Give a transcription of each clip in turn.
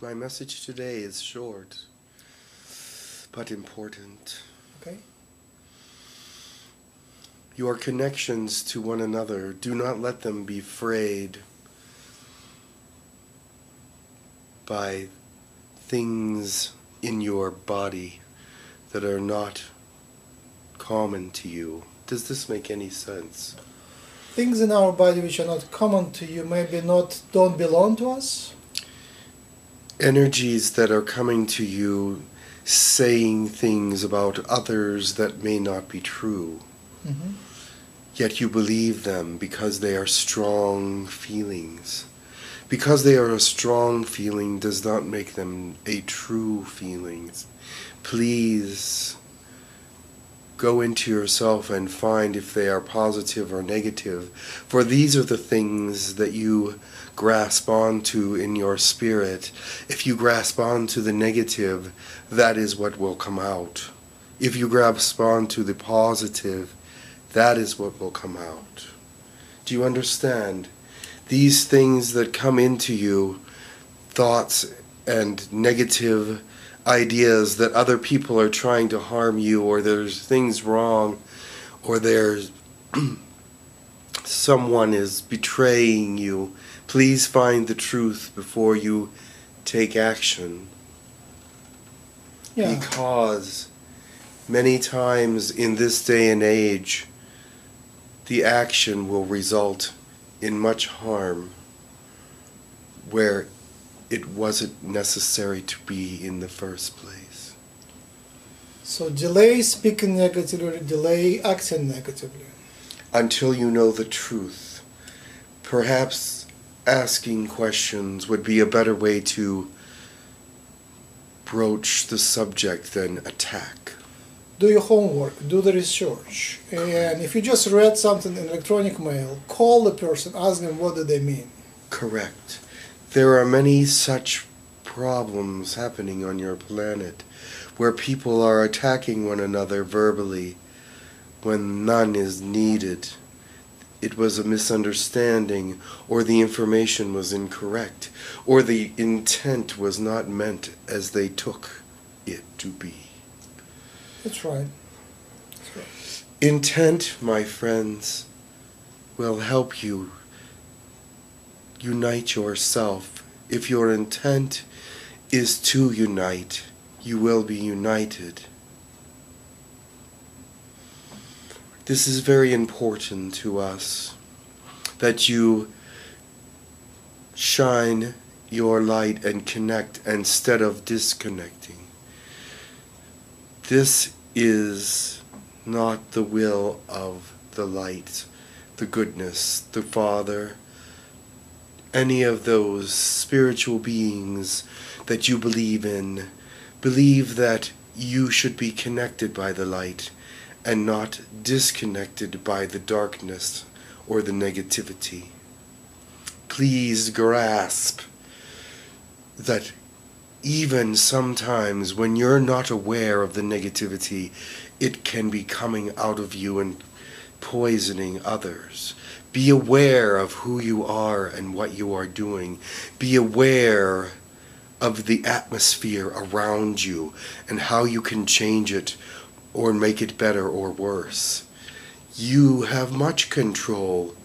My message today is short, but important. Okay. Your connections to one another, do not let them be frayed by things in your body that are not common to you. Does this make any sense? Things in our body which are not common to you, maybe don't belong to us. Energies that are coming to you saying things about others that may not be true. Mm-hmm. Yet you believe them because they are strong feelings. Because they are a strong feeling does not make them a true feeling. Please go into yourself and find if they are positive or negative, for these are the things that you grasp onto in your spirit. If you grasp onto the negative, that is what will come out. If you grasp onto the positive, that is what will come out. Do you understand? These things that come into you, thoughts and negative ideas that other people are trying to harm you, or there's things wrong, or there's someone is betraying you, please find the truth before you take action. Yeah. Because many times in this day and age, the action will result in much harm where it wasn't necessary to be in the first place. So delay speaking negatively, delay acting negatively. Until you know the truth. Perhaps asking questions would be a better way to broach the subject than attack. Do your homework, do the research. And if you just read something in electronic mail, call the person, ask them what do they mean. Correct. There are many such problems happening on your planet where people are attacking one another verbally when none is needed. It was a misunderstanding, or the information was incorrect, or the intent was not meant as they took it to be. That's right. That's right. Intent, my friends, will help you unite yourself. If your intent is to unite, you will be united. This is very important to us, that you shine your light and connect instead of disconnecting. This is not the will of the light, the goodness, the Father, any of those spiritual beings that you believe in. Believe that you should be connected by the light and not disconnected by the darkness or the negativity. Please grasp that even sometimes when you're not aware of the negativity, it can be coming out of you and poisoning others. Be aware of who you are and what you are doing. Be aware of the atmosphere around you and how you can change it or make it better or worse. You have much control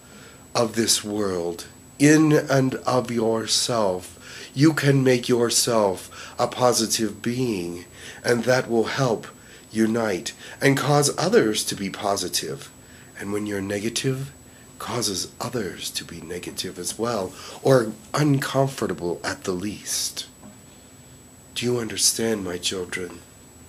of this world in and of yourself. You can make yourself a positive being, and that will help unite and cause others to be positive. And when you're negative, causes others to be negative as well, or uncomfortable at the least. Do you understand, my children?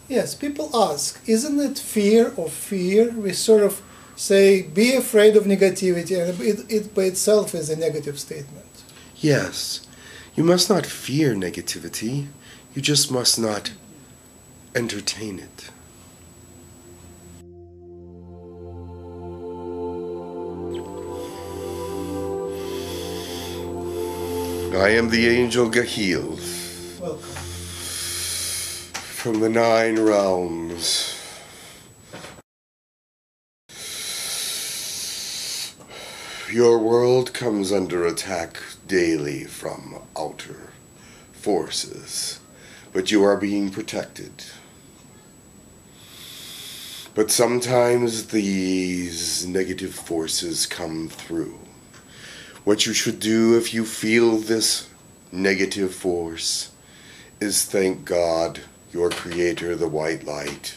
Yes, people ask, isn't it fear of fear? We sort of say, be afraid of negativity, and it by itself is a negative statement. Yes. You must not fear negativity. You just must not entertain it. I am the angel Gahil. Welcome. From the 9 realms. Your world comes under attack daily from outer forces, but you are being protected. But sometimes these negative forces come through. What you should do if you feel this negative force is thank God, your Creator, the white light,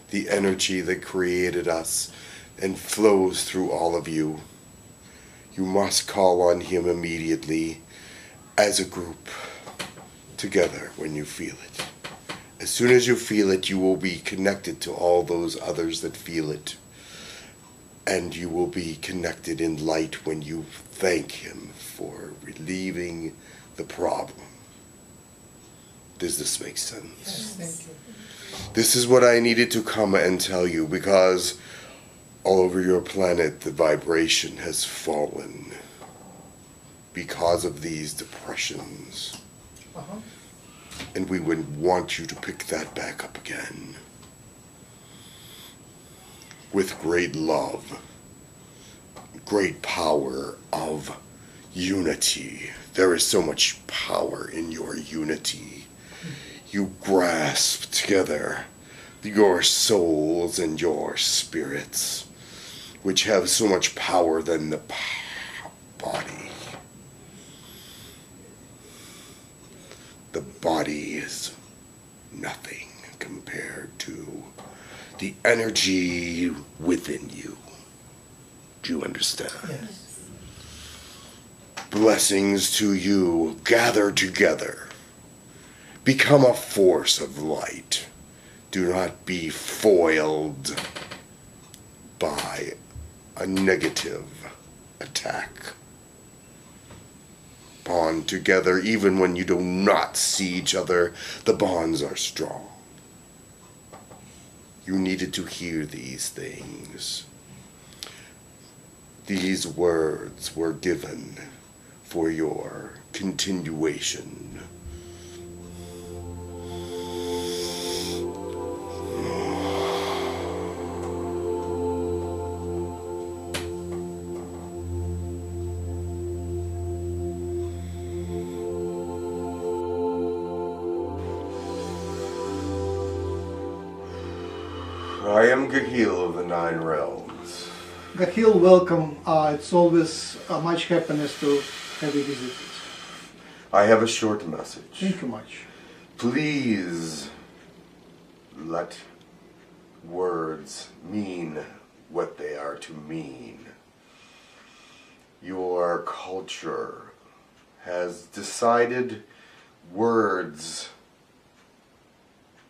the energy that created us and flows through all of you. You must call on Him immediately as a group, together when you feel it. As soon as you feel it, you will be connected to all those others that feel it. And you will be connected in light when you thank Him for relieving the problem. Does this make sense? Yes, thank you. This is what I needed to come and tell you, because all over your planet the vibration has fallen because of these depressions. And we would want you to pick that back up again with great love, great power of unity. There is so much power in your unity. You grasp together your souls and your spirits, which have so much power than the body. The body is nothing compared to the energy within you. Do you understand? Yes. Blessings to you. Gather together. Become a force of light. Do not be foiled by a negative attack. Bond together even when you do not see each other. The bonds are strong. You needed to hear these things. These words were given for your continuation. I am Gahil of the Nine Realms. Gahil, welcome. It's always much happiness to have you visit us. I have a short message. Thank you much. Please let words mean what they are to mean. Your culture has decided words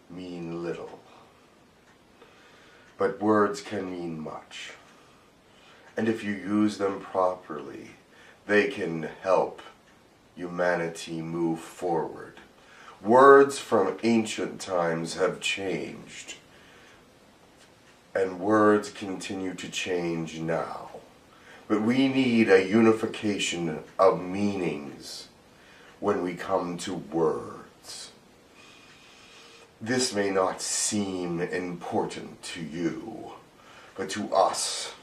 mean little. But words can mean much. And if you use them properly, they can help humanity move forward. Words from ancient times have changed. And words continue to change now. But we need a unification of meanings when we come to words. This may not seem important to you, but to us,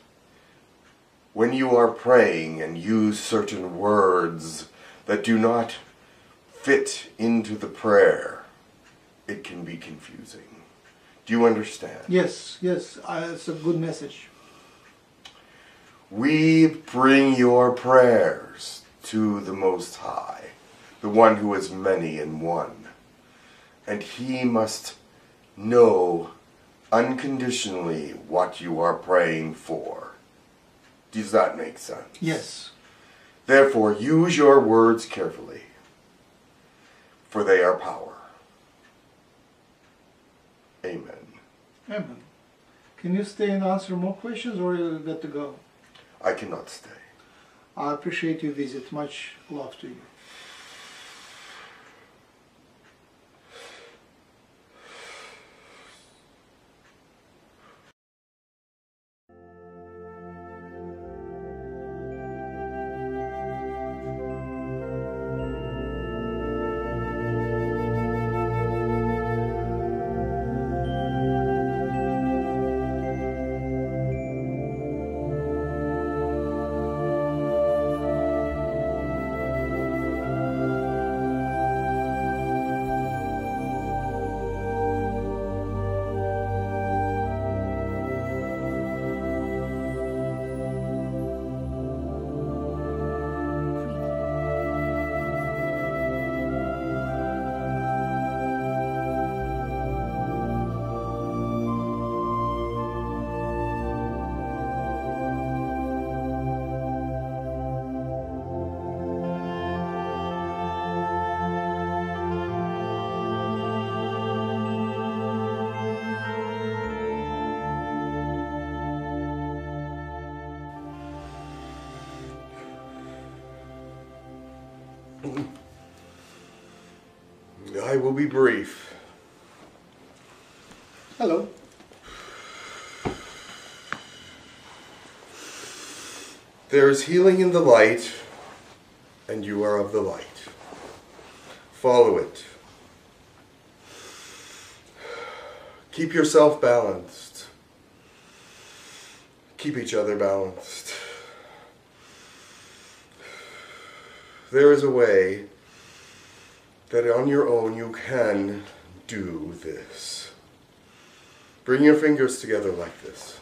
when you are praying and use certain words that do not fit into the prayer, it can be confusing. Do you understand? Yes, yes, it's a good message. We bring your prayers to the Most High, the one who is many in one. And He must know unconditionally what you are praying for. Does that make sense? Yes. Therefore, use your words carefully, for they are power. Amen. Amen. Can you stay and answer more questions, or you got to go? I cannot stay. I appreciate your visit. Much love to you. I will be brief. Hello. There is healing in the light, and you are of the light. Follow it. Keep yourself balanced. Keep each other balanced. There is a way that on your own you can do this. Bring your fingers together like this.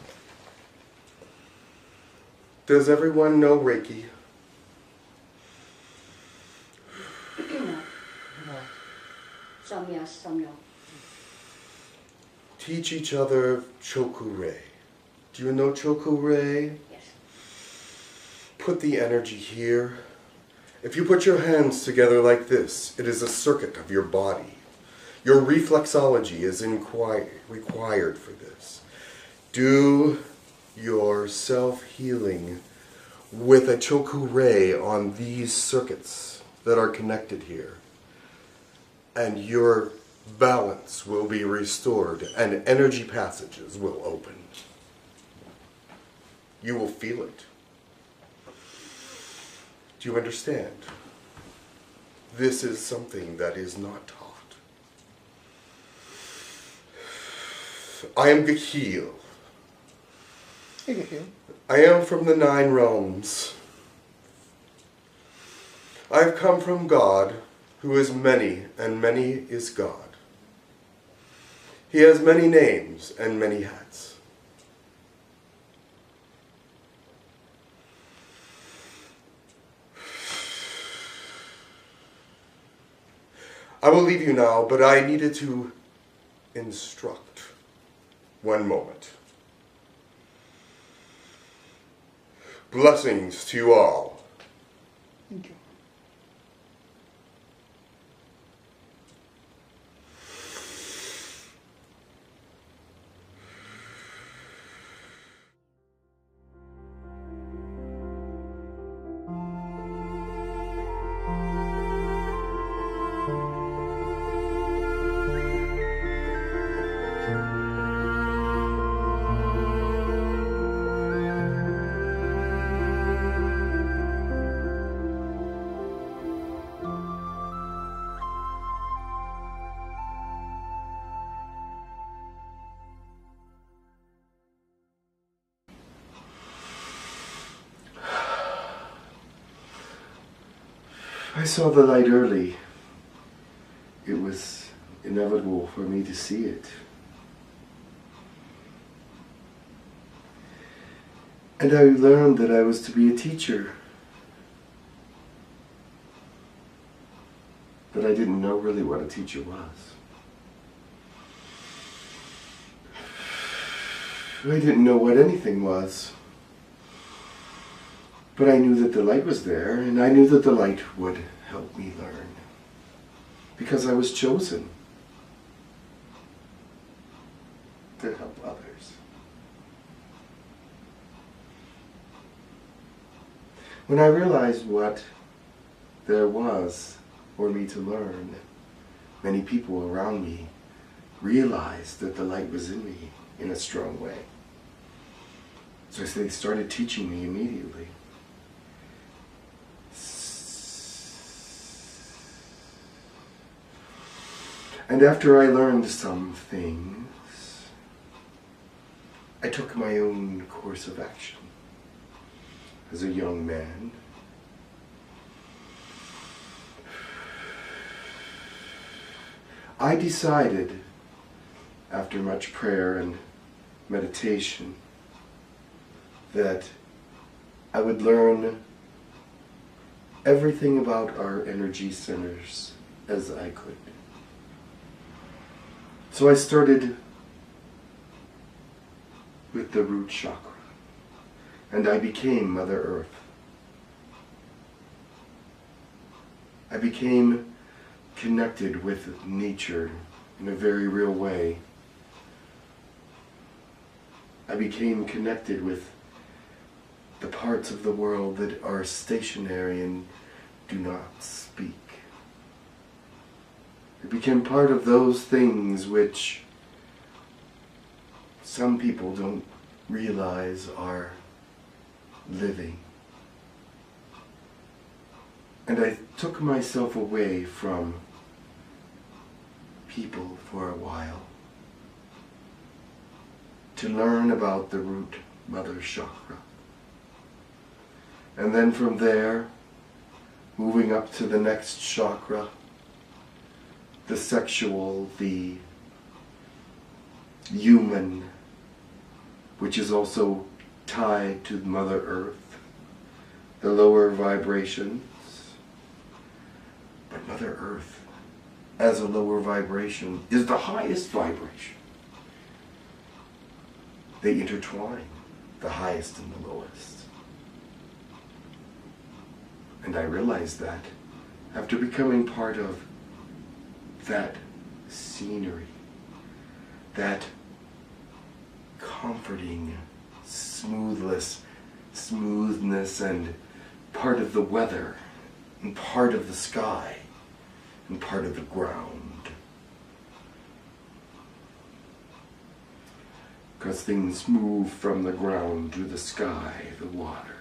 Does everyone know Reiki? Teach each other Choku-rei. Do you know Choku-rei? Yes. Put the energy here. If you put your hands together like this, it is a circuit of your body. Your reflexology is required for this. Do your self-healing with a Choku-rei on these circuits that are connected here. And your balance will be restored and energy passages will open. You will feel it. Do you understand? This is something that is not taught. I am Gahil. Hey, Gahil. I am from the 9 realms. I've come from God, who is many, and many is God. He has many names and many hats. I will leave you now, but I needed to instruct. One moment. Blessings to you all. Thank you. I saw the light early. It was inevitable for me to see it. And I learned that I was to be a teacher. But I didn't know really what a teacher was. I didn't know what anything was. But I knew that the light was there, and I knew that the light would help me learn. Because I was chosen to help others. When I realized what there was for me to learn, many people around me realized that the light was in me in a strong way. So they started teaching me immediately. And after I learned some things, I took my own course of action as a young man. I decided, after much prayer and meditation, that I would learn everything about our energy centers as I could. So I started with the root chakra, and I became Mother Earth. I became connected with nature in a very real way. I became connected with the parts of the world that are stationary and do not speak. It became part of those things which some people don't realize are living. And I took myself away from people for a while to learn about the root mother chakra. And then from there, moving up to the next chakra, the sexual, the human, which is also tied to Mother Earth, the lower vibrations. But Mother Earth, as a lower vibration, is the highest vibration. They intertwine, the highest and the lowest. And I realized that after becoming part of that scenery, that comforting smoothness and part of the weather and part of the sky and part of the ground. Because things move from the ground to the sky, the water.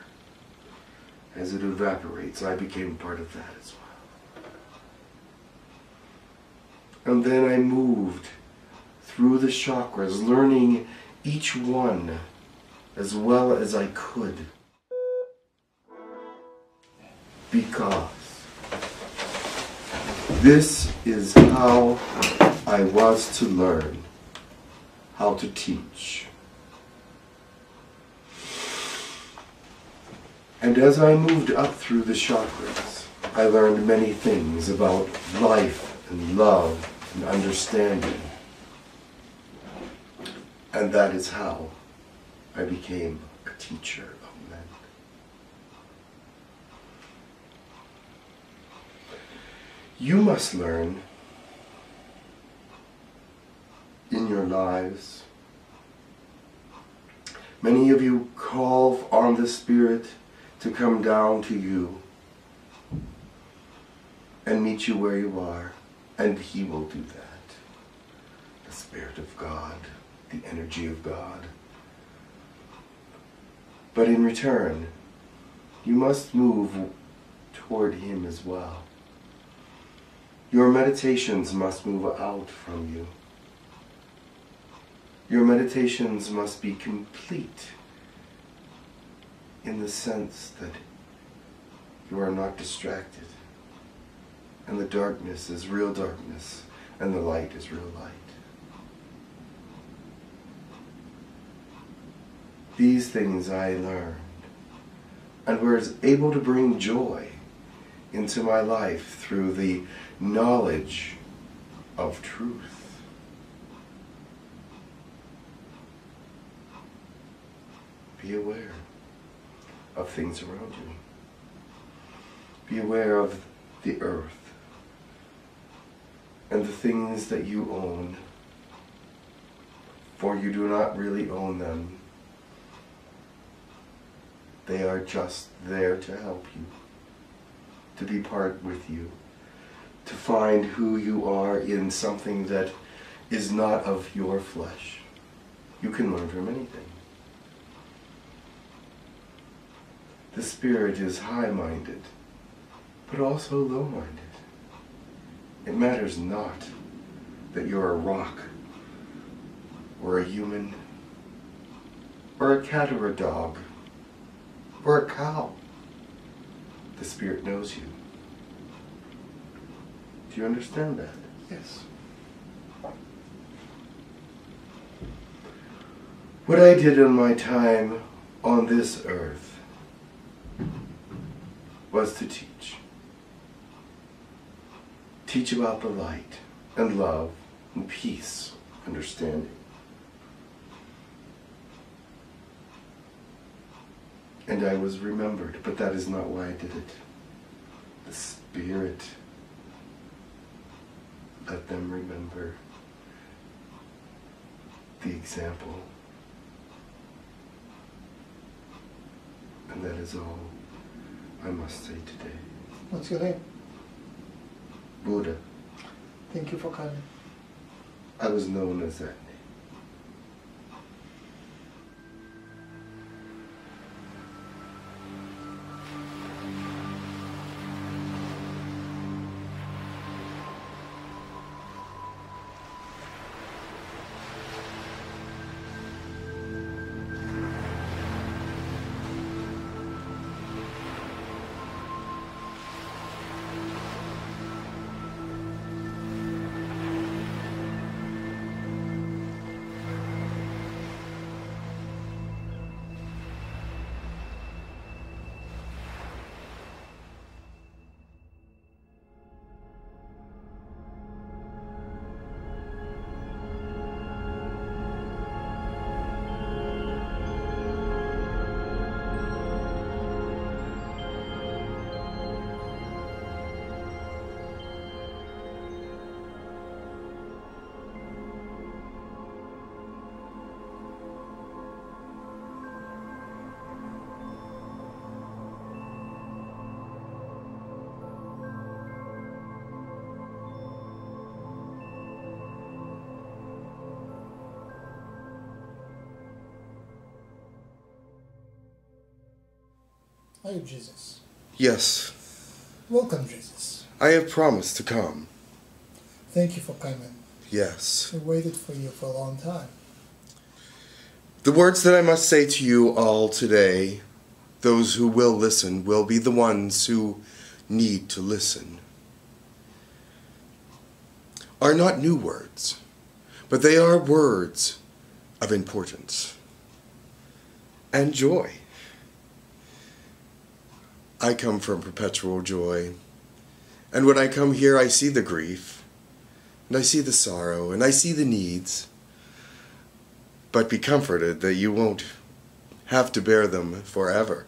As it evaporates, I became part of that as well. And then I moved through the chakras, learning each one as well as I could. Because this is how I was to learn how to teach. And as I moved up through the chakras, I learned many things about life and love and understanding. And that is how I became a teacher of men. You must learn in your lives. Many of you call on the Spirit to come down to you and meet you where you are, and He will do that. The Spirit of God, the energy of God. But in return, you must move toward Him as well. Your meditations must move out from you. Your meditations must be complete in the sense that you are not distracted, and the darkness is real darkness, and the light is real light. These things I learned, and was able to bring joy into my life through the knowledge of truth. Be aware of things around you. Be aware of the earth and the things that you own, for you do not really own them. They are just there to help you, to be part with you, to find who you are in something that is not of your flesh. You can learn from anything. The Spirit is high-minded, but also low-minded. It matters not that you're a rock, or a human, or a cat or a dog, or a cow. The Spirit knows you. Do you understand that? Yes. What I did in my time on this earth was to teach. Teach about the light and love and peace, understanding. And I was remembered, but that is not why I did it. The Spirit let them remember the example. And that is all I must say today. What's your name? Buddha. Thank you for coming. I was known as that. Are you Jesus? Yes, Welcome, Jesus. I have promised to come. Thank you for coming. Yes. We waited for you for a long time. The words that I must say to you all today, those who will listen, will be the ones who need to listen, are not new words, but they are words of importance and joy. I come from perpetual joy, and when I come here I see the grief, and I see the sorrow, and I see the needs, but be comforted that you won't have to bear them forever.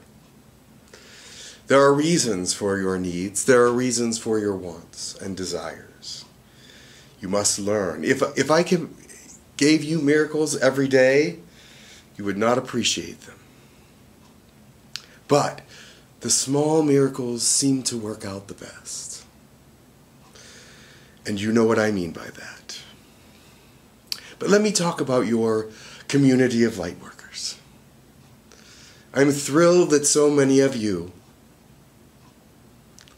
There are reasons for your needs, there are reasons for your wants and desires. You must learn. If I gave you miracles every day, you would not appreciate them. But the small miracles seem to work out the best. And you know what I mean by that. But let me talk about your community of light workers. I'm thrilled that so many of you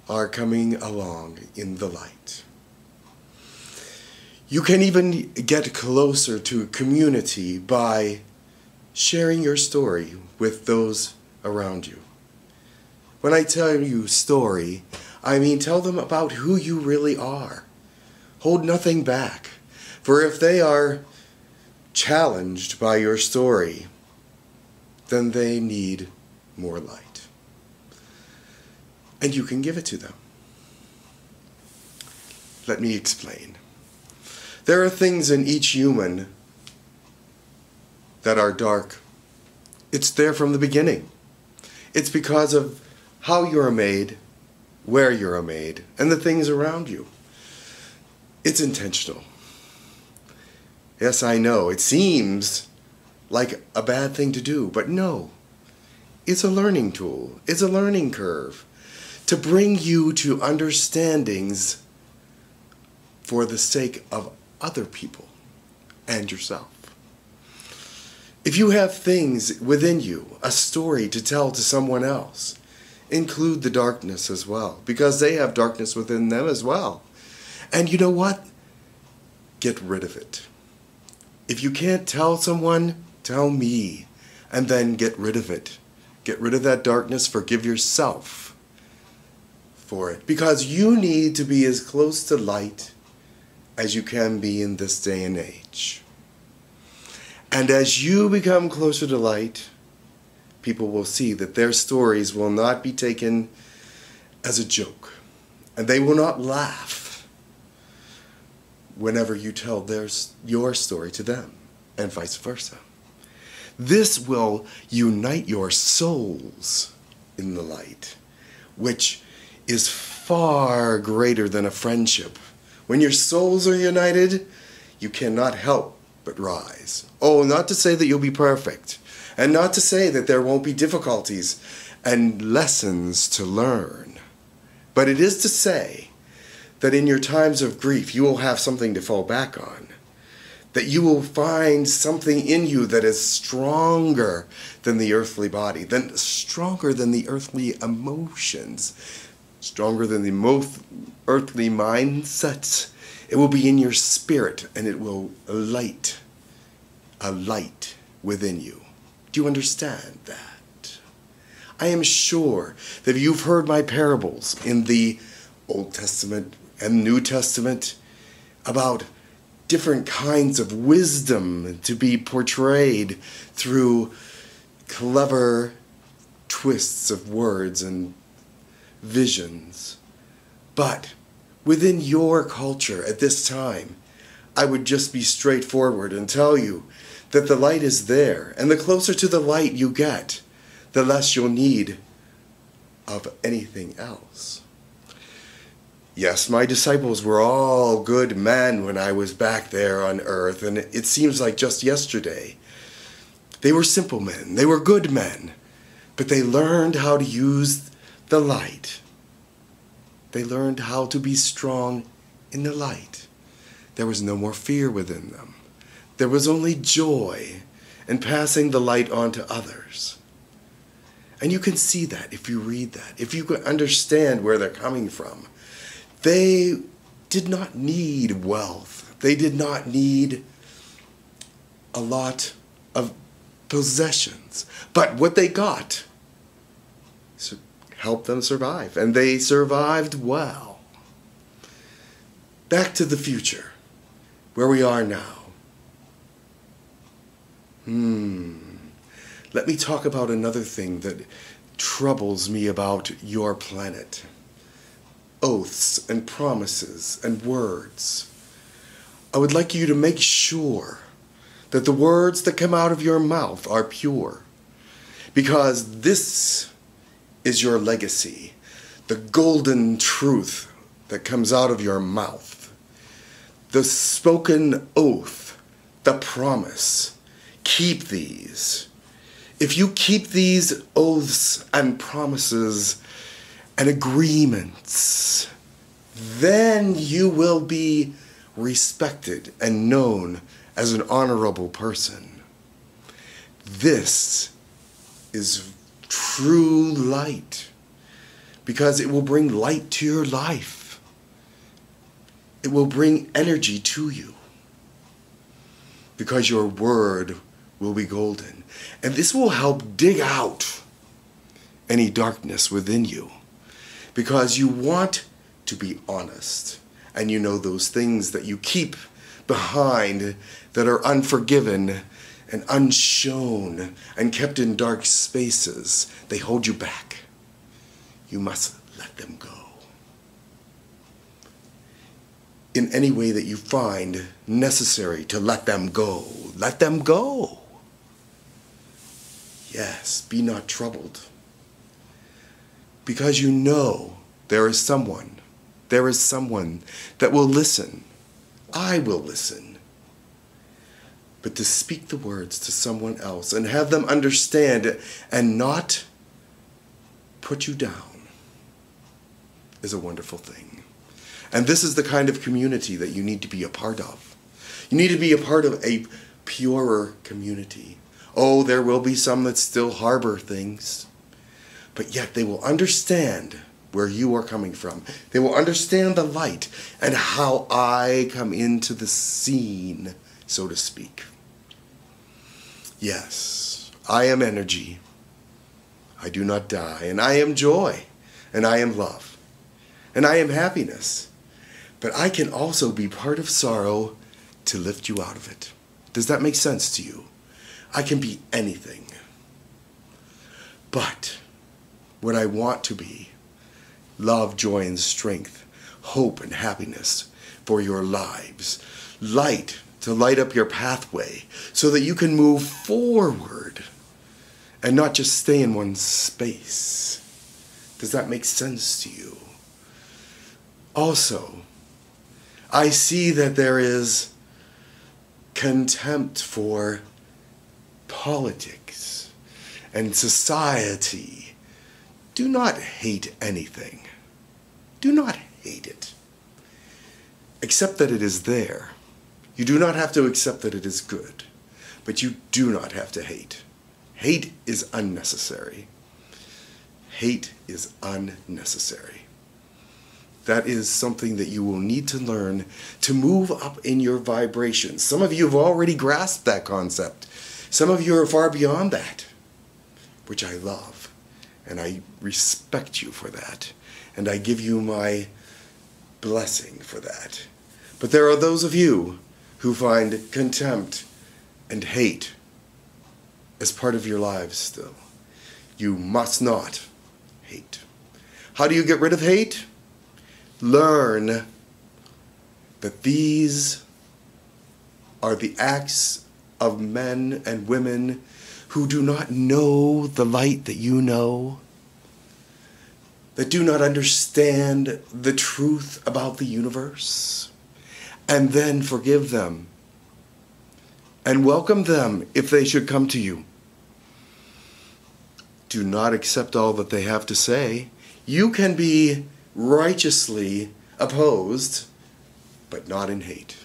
are coming along in the light. You can even get closer to community by sharing your story with those around you. When I tell you story, I mean tell them about who you really are. Hold nothing back, for if they are challenged by your story, then they need more light. And you can give it to them. Let me explain. There are things in each human that are dark. It's there from the beginning. It's because of how you're made, where you're made, and the things around you. It's intentional. Yes, I know, it seems like a bad thing to do, but no. It's a learning tool. It's a learning curve to bring you to understandings for the sake of other people and yourself. If you have things within you, a story to tell to someone else, include the darkness as well, because they have darkness within them as well. And you know what? Get rid of it. If you can't tell someone, tell me, and then get rid of it. Get rid of that darkness, forgive yourself for it, because you need to be as close to light as you can be in this day and age. And as you become closer to light, people will see that their stories will not be taken as a joke, and they will not laugh whenever you tell your story to them, and vice versa. This will unite your souls in the light, which is far greater than a friendship. When your souls are united, you cannot help but rise. Oh, not to say that you'll be perfect, and not to say that there won't be difficulties and lessons to learn, but it is to say that in your times of grief you will have something to fall back on. That you will find something in you that is stronger than the earthly body, stronger than the earthly emotions, stronger than the most earthly mindsets. It will be in your spirit, and it will light a light within you. Do you understand that? I am sure that if you've heard my parables in the Old Testament and New Testament about different kinds of wisdom to be portrayed through clever twists of words and visions. But within your culture at this time, I would just be straightforward and tell you that the light is there, and the closer to the light you get, the less you'll need of anything else. Yes, my disciples were all good men when I was back there on earth, and it seems like just yesterday. They were simple men, they were good men, but they learned how to use the light. They learned how to be strong in the light. There was no more fear within them. There was only joy in passing the light on to others. And you can see that if you read that, if you can understand where they're coming from. They did not need wealth. They did not need a lot of possessions. But what they got helped them survive, and they survived well. Back to the future, where we are now. Let me talk about another thing that troubles me about your planet. Oaths and promises and words. I would like you to make sure that the words that come out of your mouth are pure, because this is your legacy, the golden truth that comes out of your mouth, the spoken oath, the promise. Keep these. If you keep these oaths and promises and agreements, then you will be respected and known as an honorable person. This is true light, because it will bring light to your life. It will bring energy to you, because your word will be golden. And this will help dig out any darkness within you, because you want to be honest, and you know those things that you keep behind that are unforgiven and unshown and kept in dark spaces. They hold you back. You must let them go. In any way that you find necessary to let them go, let them go. Yes, be not troubled, because you know there is someone that will listen. I will listen. But to speak the words to someone else and have them understand it and not put you down is a wonderful thing. And this is the kind of community that you need to be a part of. You need to be a part of a purer community. Oh, there will be some that still harbor things, but yet they will understand where you are coming from. They will understand the light and how I come into the scene, so to speak. Yes, I am energy. I do not die, and I am joy, and I am love, and I am happiness. But I can also be part of sorrow to lift you out of it. Does that make sense to you? I can be anything. But what I want to be, love, joy, and strength, hope and happiness for your lives, light to light up your pathway so that you can move forward and not just stay in one space. Does that make sense to you? Also, I see that there is contempt for politics and society. Do not hate anything. Do not hate it. Accept that it is there. You do not have to accept that it is good, but you do not have to hate. Hate is unnecessary. Hate is unnecessary. That is something that you will need to learn to move up in your vibration. Some of you have already grasped that concept. Some of you are far beyond that, which I love, and I respect you for that, and I give you my blessing for that. But there are those of you who find contempt and hate as part of your lives still. You must not hate. How do you get rid of hate? Learn that these are the acts of men and women who do not know the light that you know, that do not understand the truth about the universe, and then forgive them and welcome them if they should come to you. Do not accept all that they have to say. You can be righteously opposed, but not in hate.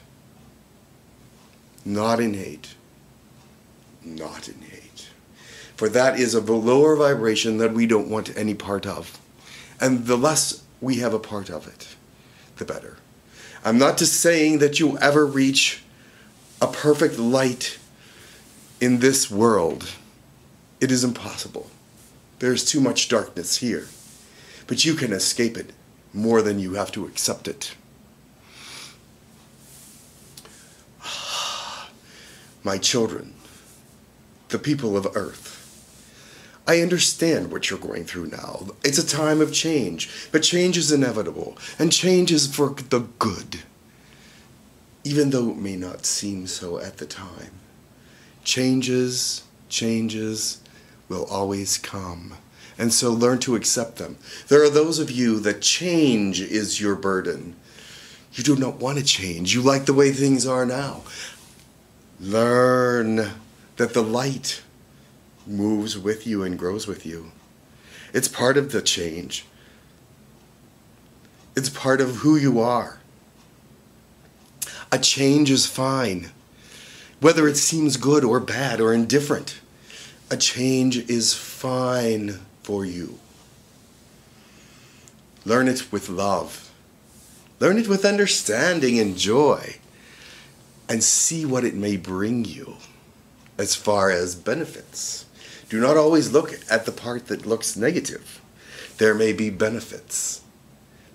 Not in hate. Not in hate. For that is a lower vibration that we don't want any part of. And the less we have a part of it, the better. I'm not just saying that you'll ever reach a perfect light in this world. It is impossible. There's too much darkness here. But you can escape it more than you have to accept it. My children, the people of Earth, I understand what you're going through now. It's a time of change, but change is inevitable, and change is for the good, even though it may not seem so at the time. Changes will always come, and so learn to accept them. There are those of you that change is your burden. You do not want to change. You like the way things are now. Learn that the light moves with you and grows with you. It's part of the change. It's part of who you are. A change is fine, whether it seems good or bad or indifferent. A change is fine for you. Learn it with love. Learn it with understanding and joy, and see what it may bring you as far as benefits. Do not always look at the part that looks negative. There may be benefits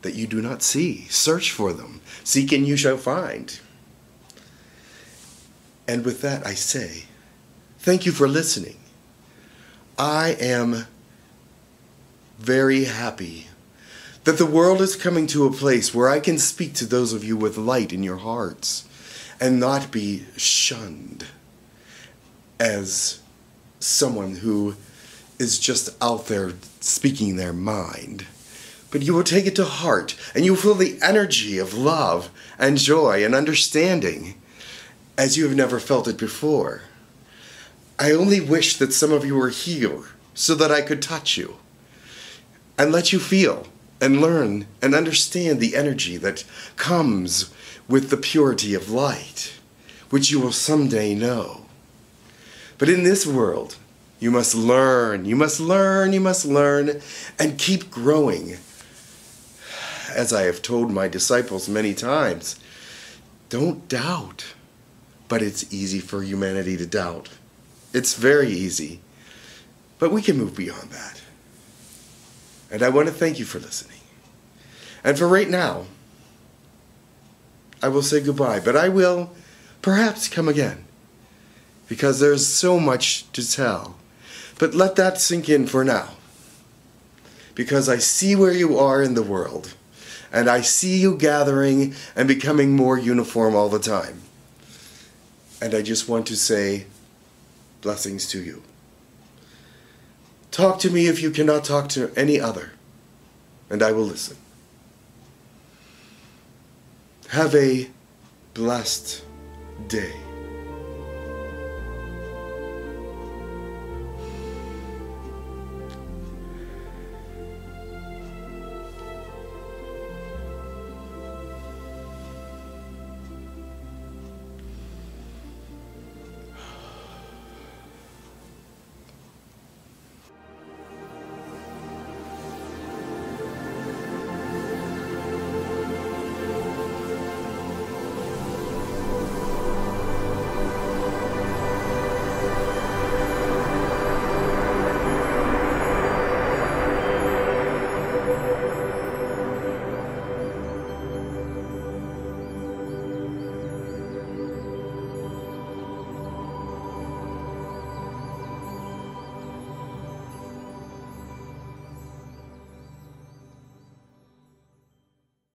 that you do not see. Search for them. Seek and you shall find. And with that I say, thank you for listening. I am very happy that the world is coming to a place where I can speak to those of you with light in your hearts and not be shunned as someone who is just out there speaking their mind. But you will take it to heart, and you will feel the energy of love and joy and understanding as you have never felt it before. I only wish that some of you were here so that I could touch you and let you feel and learn and understand the energy that comes with the purity of light, which you will someday know. But in this world, you must learn, and keep growing. As I have told my disciples many times, don't doubt. But it's easy for humanity to doubt. It's very easy. But we can move beyond that. And I want to thank you for listening. And for right now, I will say goodbye, but I will perhaps come again, because there's so much to tell. But let that sink in for now, because I see where you are in the world, and I see you gathering and becoming more uniform all the time. And I just want to say blessings to you. Talk to me if you cannot talk to any other, and I will listen. Have a blessed day.